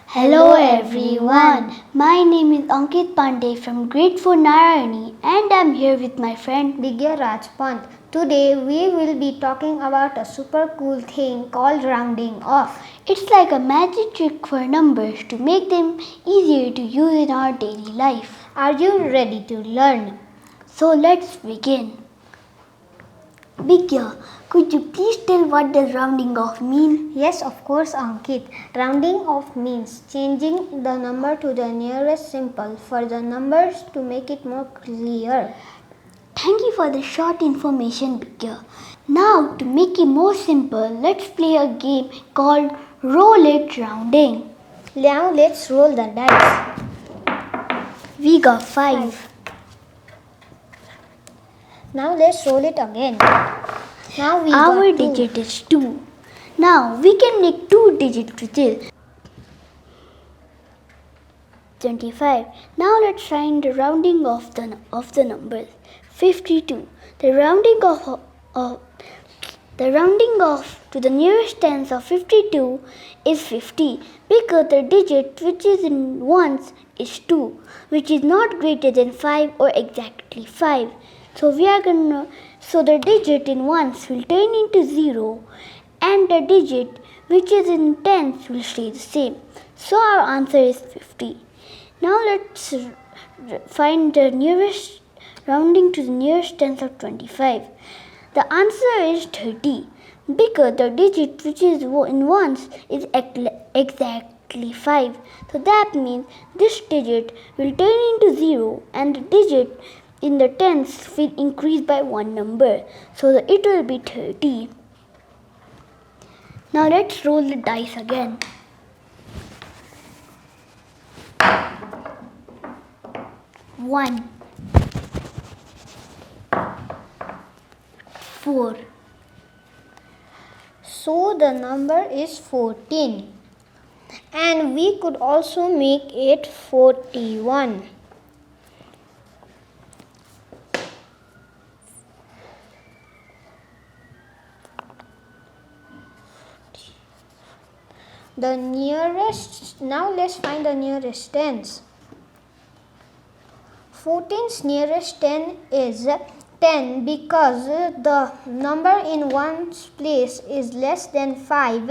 Hello everyone, my name is Ankit Pandey from Grade 4 Narayani and I'm here with my friend Bigya Raj. Today we will be talking about a super cool thing called rounding off. It's like a magic trick for numbers to make them easier to use in our daily life. Are you ready to learn? So let's begin. Bigya, could you please tell what does rounding off mean? Yes, of course, Ankit. Rounding off means changing the number to the nearest simple for the numbers to make it more clear. Thank you for the short information, Bigya. Now, to make it more simple, let's play a game called Roll It Rounding. Now let's roll the dice. We got 5. Now let's roll it again. Now we Our got 2. digit is 2. Now we can make 2 digits which is 25. Now let's find the rounding of the numbers. 52. The rounding off to the nearest tens of 52 is 50 because the digit which is in ones is 2, which is not greater than 5 or exactly 5. So the digit in ones will turn into 0 and the digit which is in tens will stay the same. So our answer is 50. Now let's find the nearest rounding to the nearest tens of 25. The answer is 30 because the digit which is in ones is exactly 5. So that means this digit will turn into 0 and the digit in the tens will increase by one number. So it will be 30. Now let's roll the dice again. 1, 4. So the number is 14. And we could also make it 41. Now let's find the nearest tens. 14's nearest 10 is 10 because the number in one's place is less than 5.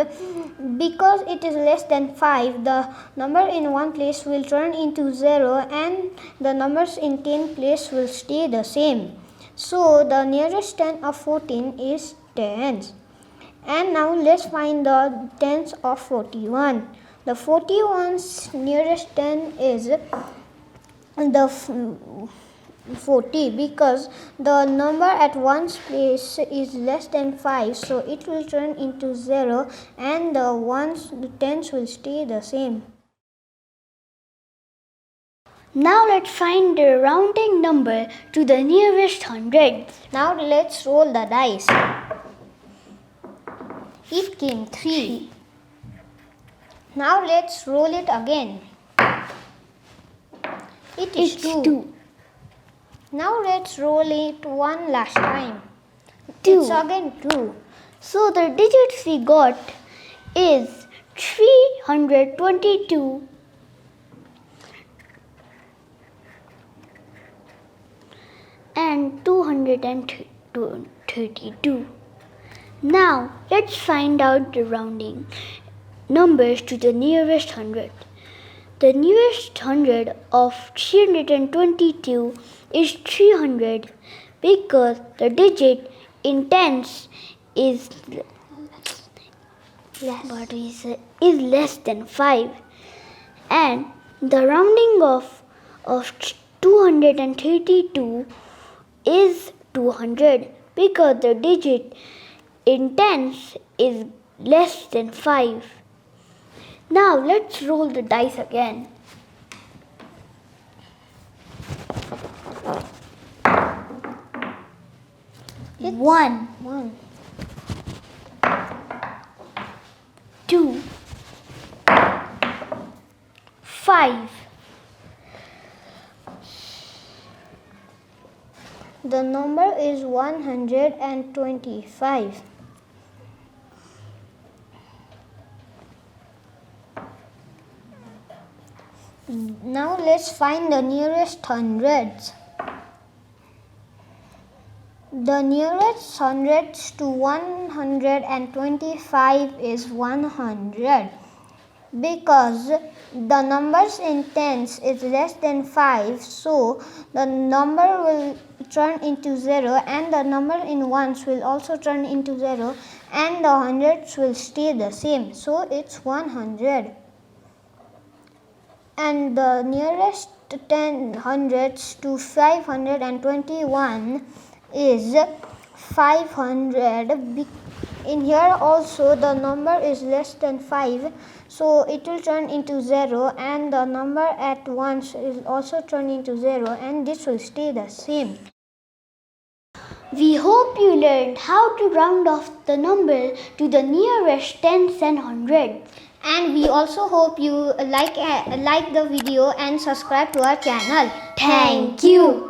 Because it is less than 5, the number in one place will turn into 0 and the numbers in 10 place will stay the same. So the nearest 10 of 14 is 10. And now let's find the tens of 41. The 41's nearest 10 is the 40 because the number at one's place is less than 5, so it will turn into 0 and the tens will stay the same. Now let's find the rounding number to the nearest hundreds. Now let's roll the dice. It came 3. Now let's roll it again. It is 2. Now let's roll it one last time. 2. It's again 2. So the digits we got is 322 and 232. Now let's find out the rounding numbers to the nearest hundred. The nearest hundred of 322 is 300 because the digit in tens is less than 5 and the rounding of 232 is 200 because the digit in tens is less than 5. Now let's roll the dice again. 1, 2, 5. The number is 125. Now let's find the nearest hundreds. The nearest hundreds to 125 is 100. Because the numbers in tens is less than 5, so the number will turn into 0, and the number in ones will also turn into 0, and the hundreds will stay the same, so it's 100. And the nearest 10 hundreds to 521 is 500. In here also the number is less than 5, so it will turn into 0, and the number at ones will also turn into 0, and this will stay the same. We hope you learned how to round off the number to the nearest tens and hundreds. And we also hope you like the video and subscribe to our channel. Thank you.